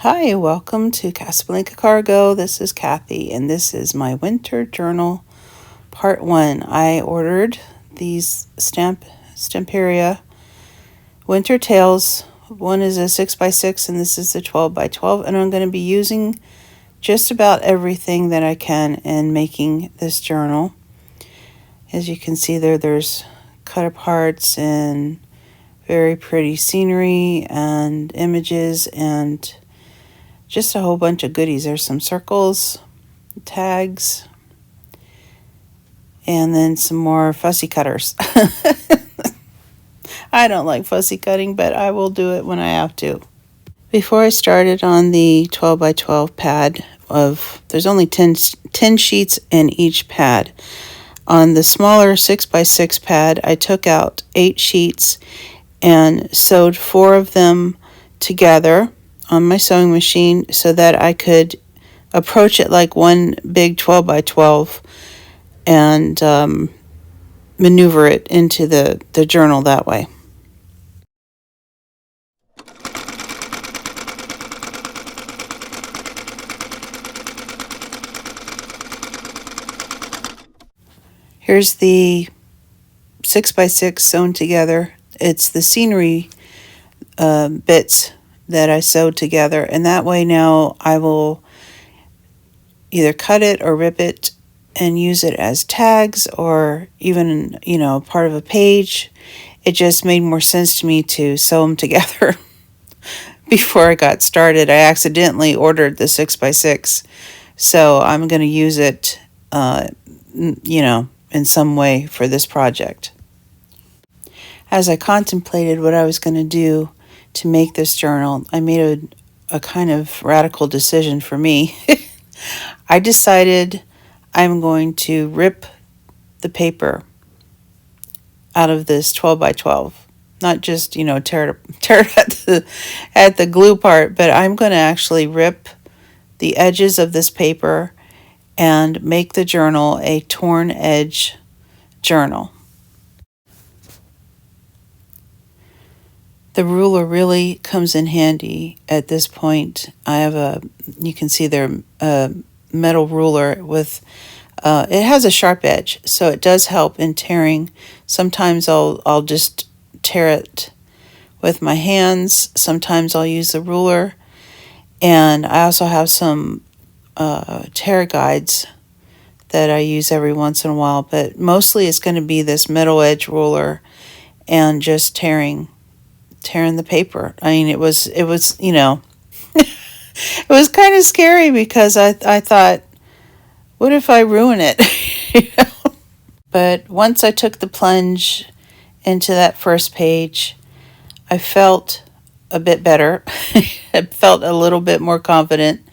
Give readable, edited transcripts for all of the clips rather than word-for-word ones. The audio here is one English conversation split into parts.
Hi, welcome to Casablanca Cargo. This is Kathy, and this is my winter journal part 1. I ordered these Stamperia Winter Tales. One is a 6x6 and this is a 12x12, and I'm going to be using just about everything that I can in making this journal. As you can see there's cut aparts and very pretty scenery and images and just a whole bunch of goodies. There's some circles, tags, and then some more fussy cutters. I don't like fussy cutting, but I will do it when I have to. Before I started on the 12x12 pad there's only 10 sheets in each pad. On the smaller 6x6 pad, I took out 8 sheets and sewed 4 of them together on my sewing machine so that I could approach it like one big 12x12 and maneuver it into the journal that way. Here's the 6x6 sewn together. It's the scenery bits that I sewed together, and that way now I will either cut it or rip it and use it as tags or even, part of a page. It just made more sense to me to sew them together. Before I got started, I accidentally ordered the 6x6, so I'm going to use it, in some way for this project. As I contemplated what I was going to do to make this journal, I made a kind of radical decision for me. I decided I'm going to rip the paper out of this 12x12. Not just, tear it at the glue part, but I'm going to actually rip the edges of this paper and make the journal a torn edge journal. The ruler really comes in handy at this point. I have you can see there, a metal ruler with, it has a sharp edge, so it does help in tearing. Sometimes I'll just tear it with my hands. Sometimes I'll use the ruler. And I also have some tear guides that I use every once in a while, but mostly it's going to be this metal edge ruler and just tearing the paper. I mean, it was it was kind of scary because I thought, what if I ruin it? But once I took the plunge into that first page, I felt a bit better. I felt a little bit more confident,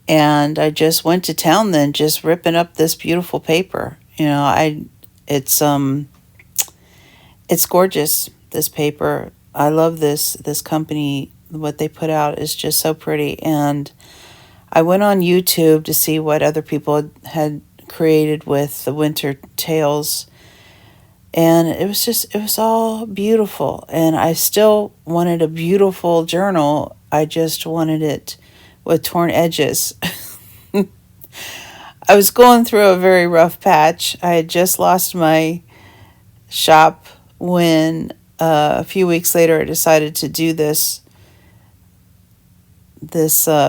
and I just went to town then, just ripping up this beautiful paper. It's gorgeous, this paper. I love this company. What they put out is just so pretty. And I went on YouTube to see what other people had created with the Winter Tales. And it was all beautiful. And I still wanted a beautiful journal. I just wanted it with torn edges. I was going through a very rough patch. I had just lost my shop when a few weeks later I decided to do this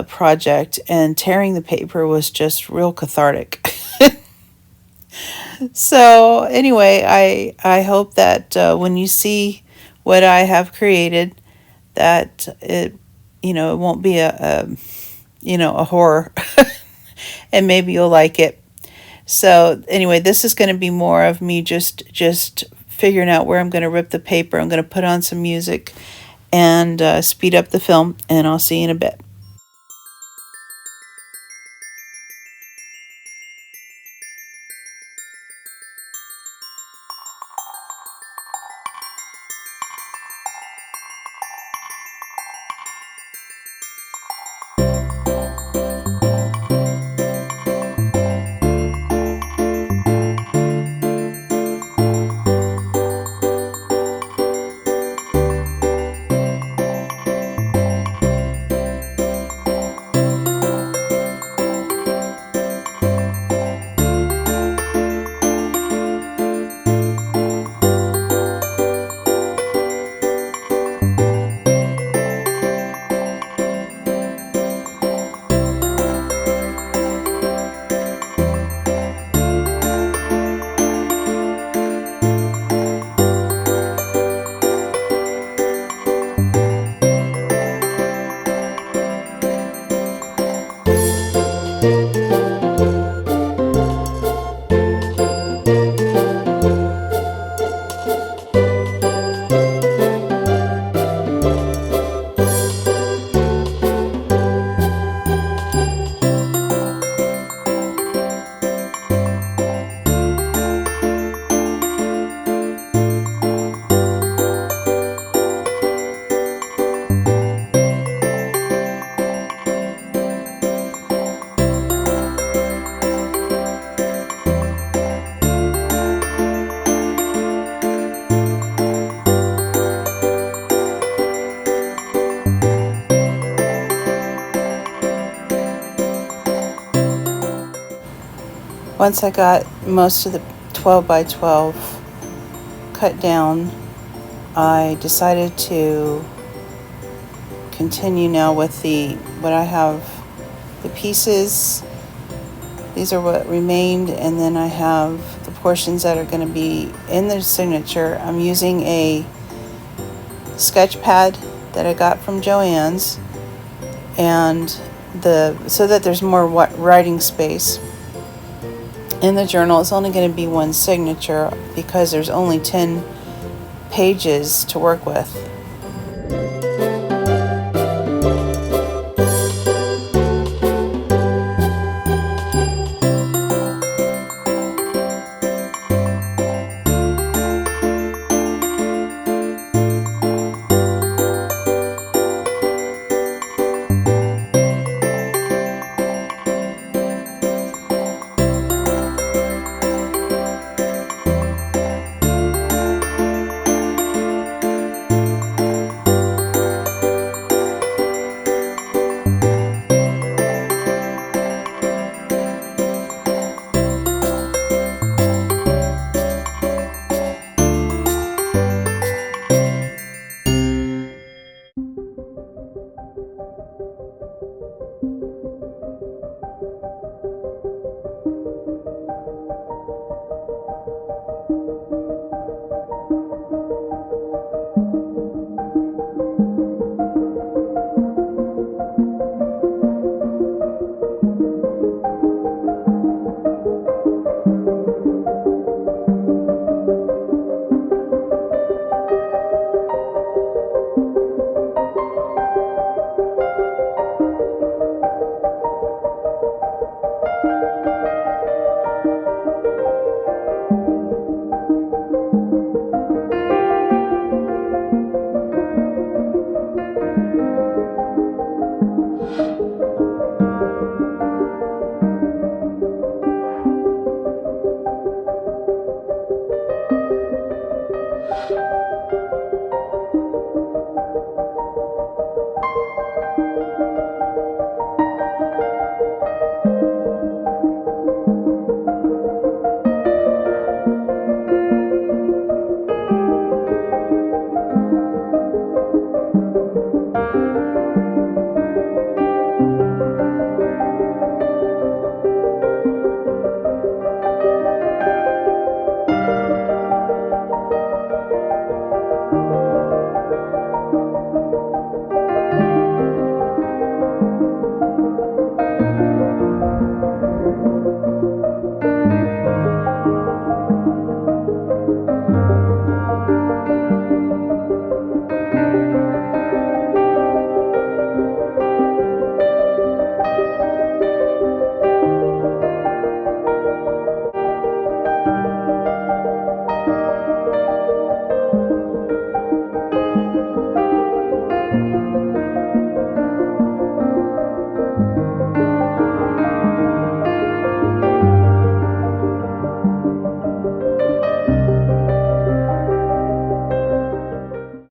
project, and tearing the paper was just real cathartic. So anyway, I hope that when you see what I have created, that it won't be a horror, and maybe you'll like it. So anyway, this is going to be more of me just figuring out where I'm going to rip the paper. I'm going to put on some music and speed up the film, and I'll see you in a bit. Once I got most of the 12 by 12 cut down, I decided to continue now with what I have, the pieces. These are what remained, and then I have the portions that are going to be in the signature. I'm using a sketch pad that I got from Joann's, and so that there's more writing space. In the journal, it's only going to be one signature because there's only 10 pages to work with.